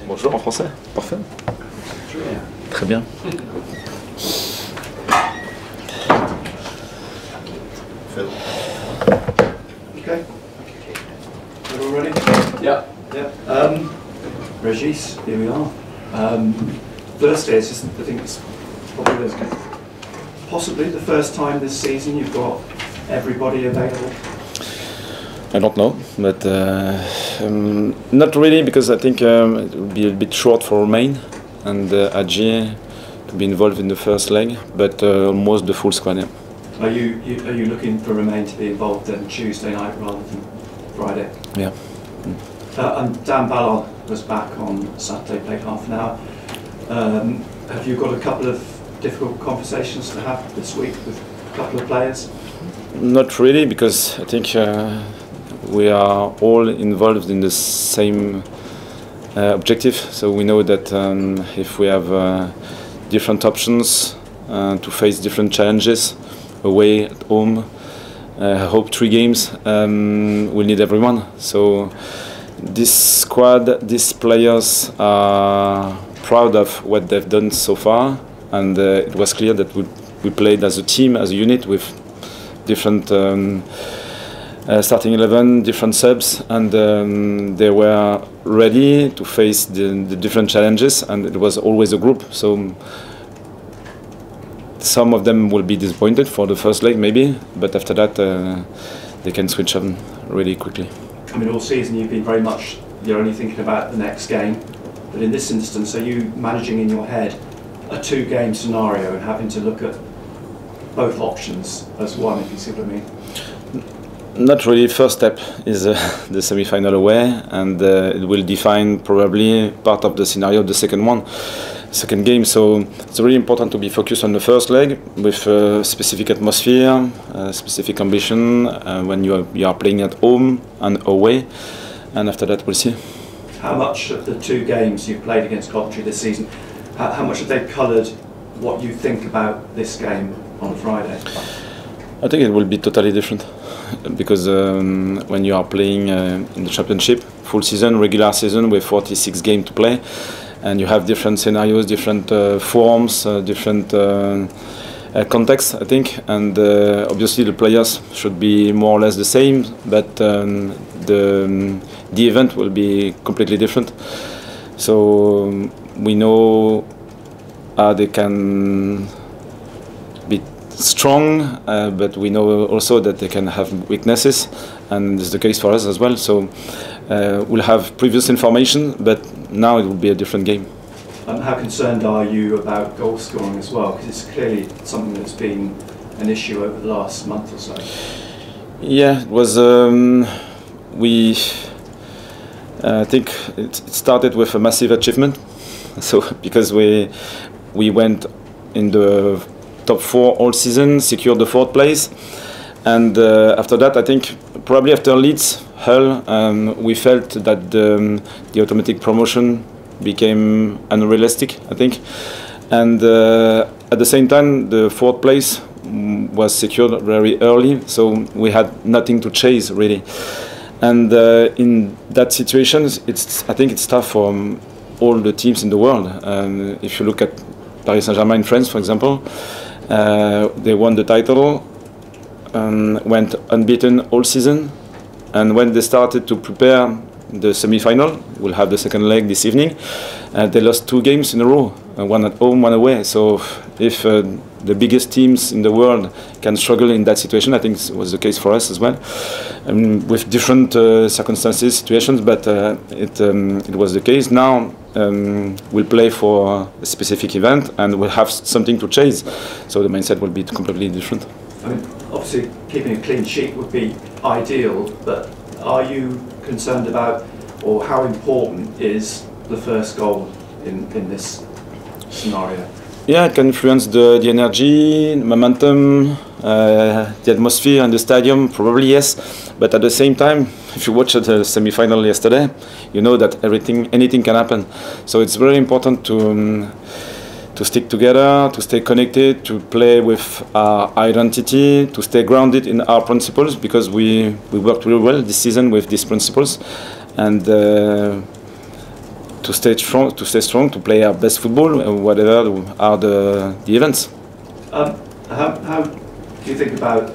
Bonjour en français, parfait. Très bien. Okay. We're all ready? Yeah. Yeah. Regis, here we are. Firstly, it's just, I think it's probably possibly the first time this season you've got everybody available. I don't know, but not really, because I think it will be a bit short for Romain and Adji to be involved in the first leg, but almost the full squad. Yeah. Are you looking for Romain to be involved on Tuesday night rather than Friday? Yeah. And Dan Ballon was back on Saturday, played half an hour. Have you got a couple of difficult conversations to have this week with a couple of players? Not really, because I think we are all involved in the same objective. So we know that if we have different options to face different challenges, away, at home, I hope 3 games, we'll need everyone. So this squad, these players are proud of what they've done so far, and it was clear that we played as a team, as a unit, with different starting 11, different subs, and they were ready to face the different challenges, and it was always a group. So some of them will be disappointed for the first leg maybe, but after that they can switch on really quickly. I mean, all season you've been very much, you're only thinking about the next game, but in this instance, are you managing in your head a 2-game scenario and having to look at both options as one, if you see what I mean? Not really. First step is the semi-final away, and it will define probably part of the scenario of the second game. So it's really important to be focused on the first leg with a specific atmosphere, specific ambition when you are playing at home and away, and after that we'll see. How much of the 2 games you've played against Coventry this season, how much have they coloured what you think about this game on Friday? I think it will be totally different, because when you are playing in the championship, full season, regular season with 46 games to play, and you have different scenarios, different forms, different contexts, I think, and obviously the players should be more or less the same, but the event will be completely different. So we know they can be strong, but we know also that they can have weaknesses, and it's the case for us as well. So we'll have previous information, but now it will be a different game. How concerned are you about goal scoring as well? Because it's clearly something that's been an issue over the last month or so. Yeah, it was. I think it started with a massive achievement. So because we went in the top 4 all season, secured the 4th place, and after that, I think probably after Leeds, Hull, we felt that the automatic promotion became unrealistic, I think, and at the same time the 4th place was secured very early, so we had nothing to chase really, and in that situation I think it's tough for all the teams in the world. If you look at Paris Saint-Germain in France, for example, they won the title, went unbeaten all season, and when they started to prepare the semi-final, we'll have the second leg this evening, they lost 2 games in a row, one at home, one away. So if the biggest teams in the world can struggle in that situation, I think it was the case for us as well, with different circumstances, situations, but it was the case. Now we'll play for a specific event and we'll have something to chase, so the mindset will be completely different. I mean, obviously keeping a clean sheet would be ideal, but are you concerned about, or how important is the first goal in this scenario? Yeah, it can influence the energy, the momentum, the atmosphere in the stadium, probably yes. But at the same time, if you watched the semi-final yesterday, you know that anything can happen. So it's very important to to stick together, to stay connected, to play with our identity, to stay grounded in our principles, because we worked really well this season with these principles, and to stay strong, to play our best football, whatever are the events. How do you think about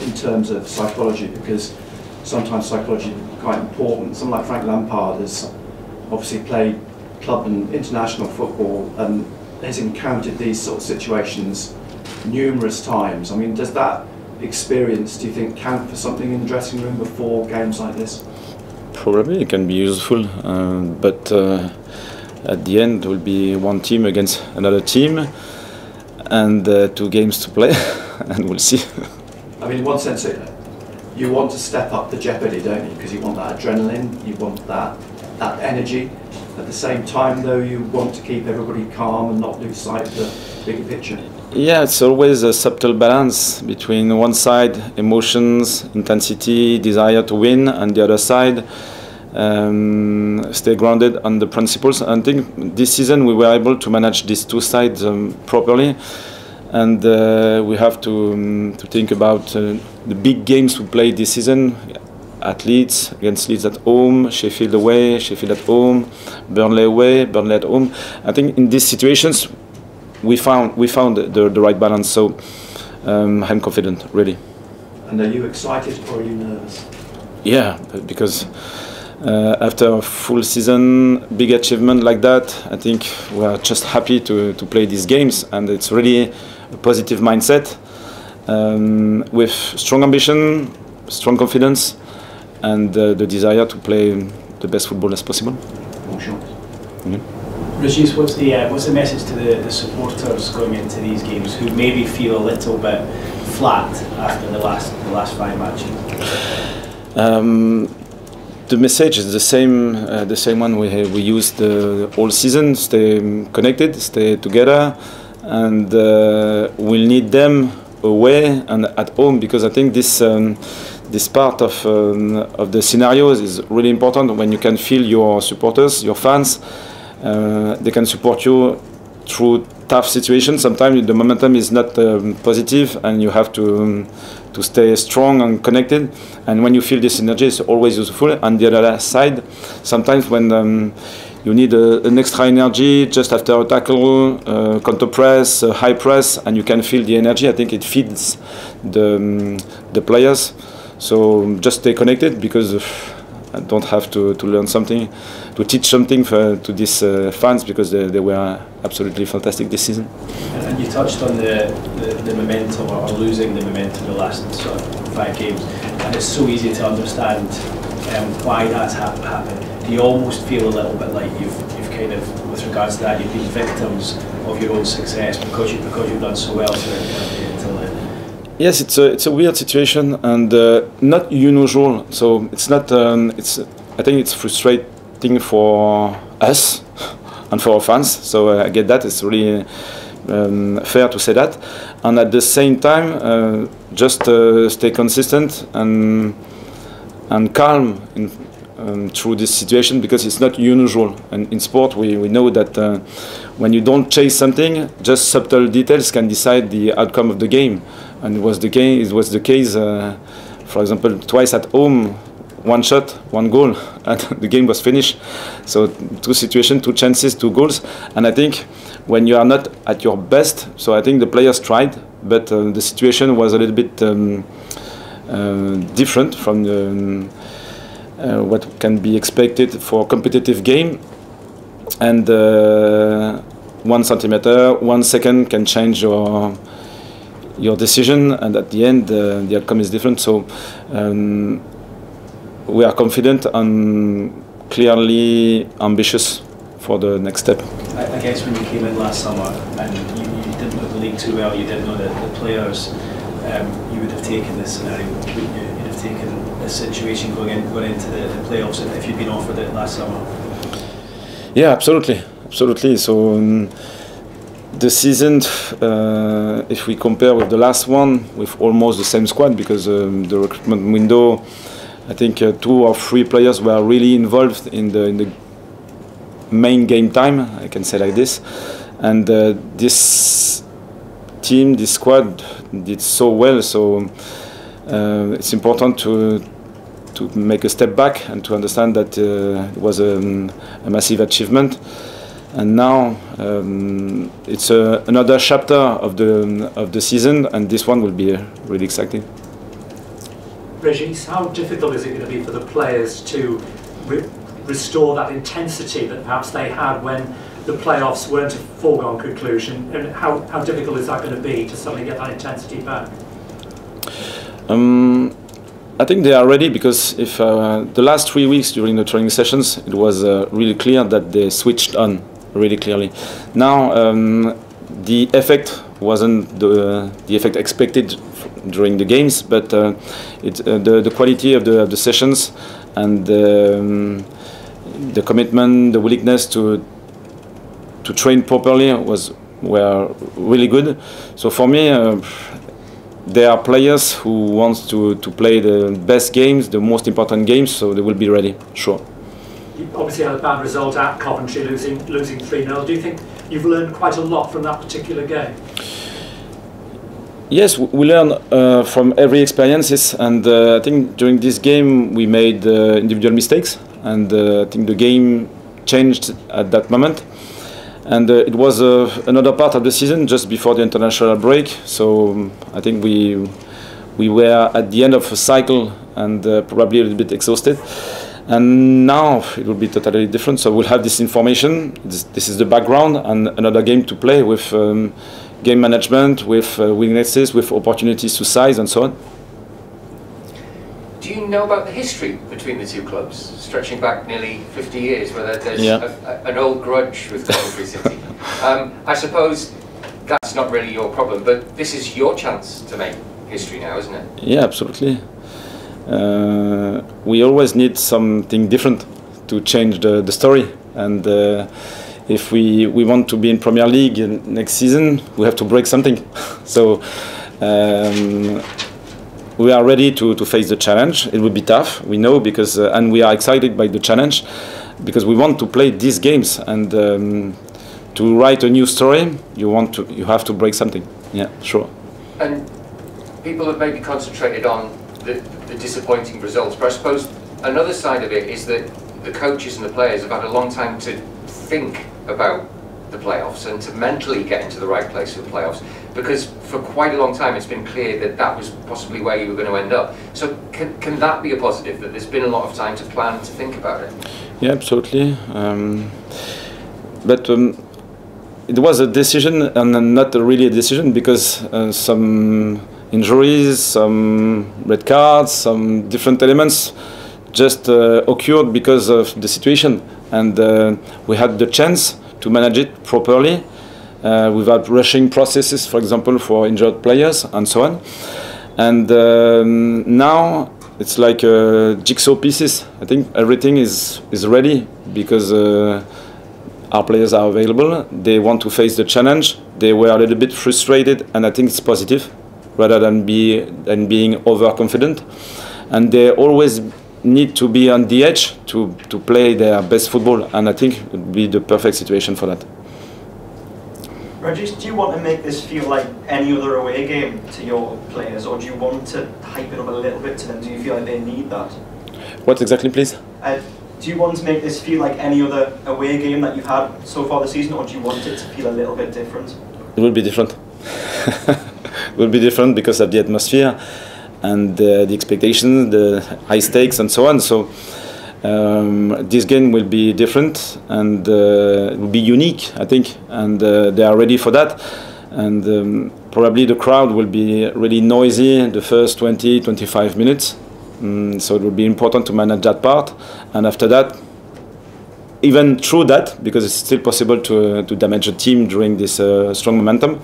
in terms of psychology? Because sometimes psychology is quite important. Someone like Frank Lampard has obviously played club and international football and has encountered these sort of situations numerous times. I mean, does that experience, do you think, count for something in the dressing room before games like this? Probably it can be useful, but at the end it will be one team against another team, and 2 games to play, and we'll see. I mean, in one sense, you want to step up the jeopardy, don't you? Because you want that adrenaline, you want that energy. At the same time, though, you want to keep everybody calm and not lose sight of the bigger picture. Yeah, it's always a subtle balance between one side emotions, intensity, desire to win, and the other side stay grounded on the principles. And I think this season we were able to manage these 2 sides properly, and we have to think about the big games we played this season. At Leeds, against Leeds at home, Sheffield away, Sheffield at home, Burnley away, Burnley at home. I think in these situations we found the right balance. So I'm confident, really. And are you excited or are you nervous? Yeah, because after a full season, big achievement like that, I think we are just happy to play these games, and it's really a positive mindset with strong ambition, strong confidence, and the desire to play the best football as possible. Regis, what's the message to the supporters going into these games who maybe feel a little bit flat after the last 5 matches? The message is the same one we used all season. Stay connected, stay together, and we'll need them away and at home, because I think this part of the scenarios is really important. When you can feel your supporters, your fans, they can support you through tough situations. Sometimes the momentum is not positive, and you have to stay strong and connected. And when you feel this energy, it's always useful. On the other side, sometimes when you need an extra energy just after a tackle, counter press, high press, and you can feel the energy, I think it feeds the players. So just stay connected, because I don't have to learn something, to teach something to these fans, because they were absolutely fantastic this season. And you touched on the momentum, or losing the momentum the last sort of 5 games, and it's so easy to understand why that's happened. Do you almost feel a little bit like you've kind of, with regards to that, you've been victims of your own success because you've done so well until then? Yes, it's a weird situation, and not unusual. So it's not. I think it's frustrating for us and for our fans. So I get that. It's really fair to say that. And at the same time, just stay consistent and calm through this situation, because it's not unusual. And in sport, we know that when you don't chase something, just subtle details can decide the outcome of the game. And it was the case, for example, twice at home, 1 shot, 1 goal, and the game was finished. So 2 situations, 2 chances, 2 goals. And I think when you are not at your best, so I think the players tried, but the situation was a little bit different from what can be expected for a competitive game. And 1 centimeter, 1 second can change your decision, and at the end the outcome is different. So we are confident and clearly ambitious for the next step. I guess when you came in last summer and you didn't know the league too well, you didn't know the players, you would have taken this scenario, wouldn't you? You'd have taken this situation going into the playoffs if you'd been offered it last summer. Yeah, absolutely. So the season, if we compare with the last one, with almost the same squad, because the recruitment window, I think 2 or 3 players were really involved in the main game time, I can say like this. and this team, this squad did so well. So it's important to make a step back and to understand that it was a massive achievement. And now it's another chapter of the season, and this one will be really exciting. Regis, how difficult is it going to be for the players to restore that intensity that perhaps they had when the playoffs weren't a foregone conclusion? And how difficult is that going to be to suddenly get that intensity back? I think they are ready, because if the last 3 weeks during the training sessions, it was really clear that they switched on really clearly. Now the effect wasn't the effect expected during the games, but the quality of the sessions and the commitment, the willingness to train properly were really good. So for me, there are players who want to play the best games, the most important games, so they will be ready, sure. You obviously had a bad result at Coventry, losing 3-0. Do you think you've learned quite a lot from that particular game? Yes, we learn from every experiences, and I think during this game we made individual mistakes, and I think the game changed at that moment. And it was another part of the season just before the international break, so I think we were at the end of a cycle and probably a little bit exhausted. And now it will be totally different, so we'll have this information, this is the background, and another game to play with game management, with weaknesses, with opportunities to size and so on. Do you know about the history between the two clubs, stretching back nearly 50 years, whether there's an old grudge with Coventry City? I suppose that's not really your problem, but this is your chance to make history now, isn't it? Yeah, absolutely. We always need something different to change the story, and if we want to be in Premier League next season, we have to break something. So we are ready to face the challenge. It will be tough, we know, because and we are excited by the challenge, because we want to play these games, and to write a new story, you have to break something. Yeah, sure. And people have maybe concentrated on the disappointing results, but I suppose another side of it is that the coaches and the players have had a long time to think about the playoffs and to mentally get into the right place for the playoffs, because for quite a long time it's been clear that that was possibly where you were going to end up. So can that be a positive, that there's been a lot of time to plan and to think about it? Yeah, absolutely. But it was a decision, and not really a decision, because some injuries, some red cards, some different elements just occurred because of the situation, and we had the chance to manage it properly without rushing processes, for example, for injured players and so on. And now it's like jigsaw pieces. I think everything is ready, because our players are available. They want to face the challenge. They were a little bit frustrated, and I think it's positive, rather than being overconfident. And they always need to be on the edge to play their best football, and I think it would be the perfect situation for that. Regis, do you want to make this feel like any other away game to your players, or do you want to hype it up a little bit to them? Do you feel like they need that? What exactly, please? Do you want to make this feel like any other away game that you've had so far this season, or do you want it to feel a little bit different? It will be different. It will be different because of the atmosphere and the expectations, the high stakes and so on. So this game will be different, and it will be unique, I think, and they are ready for that. And probably the crowd will be really noisy the first 20-25 minutes. So it will be important to manage that part, and after that, even through that, because it's still possible to damage a team during this strong momentum,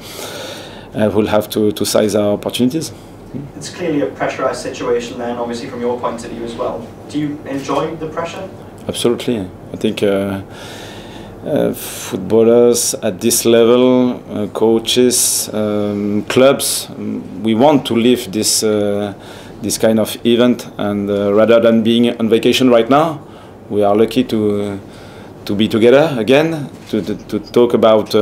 we'll have to size our opportunities. It's clearly a pressurised situation then, obviously from your point of view as well. Do you enjoy the pressure? Absolutely. I think footballers at this level, coaches, clubs, we want to live this this kind of event, and rather than being on vacation right now, we are lucky to to be together again, to talk about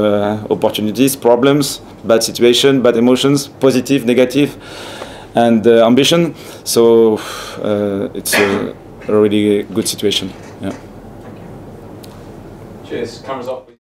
opportunities, problems, bad situation, bad emotions, positive, negative, and ambition. So it's a really good situation. Yeah. Cheers. Cameras off.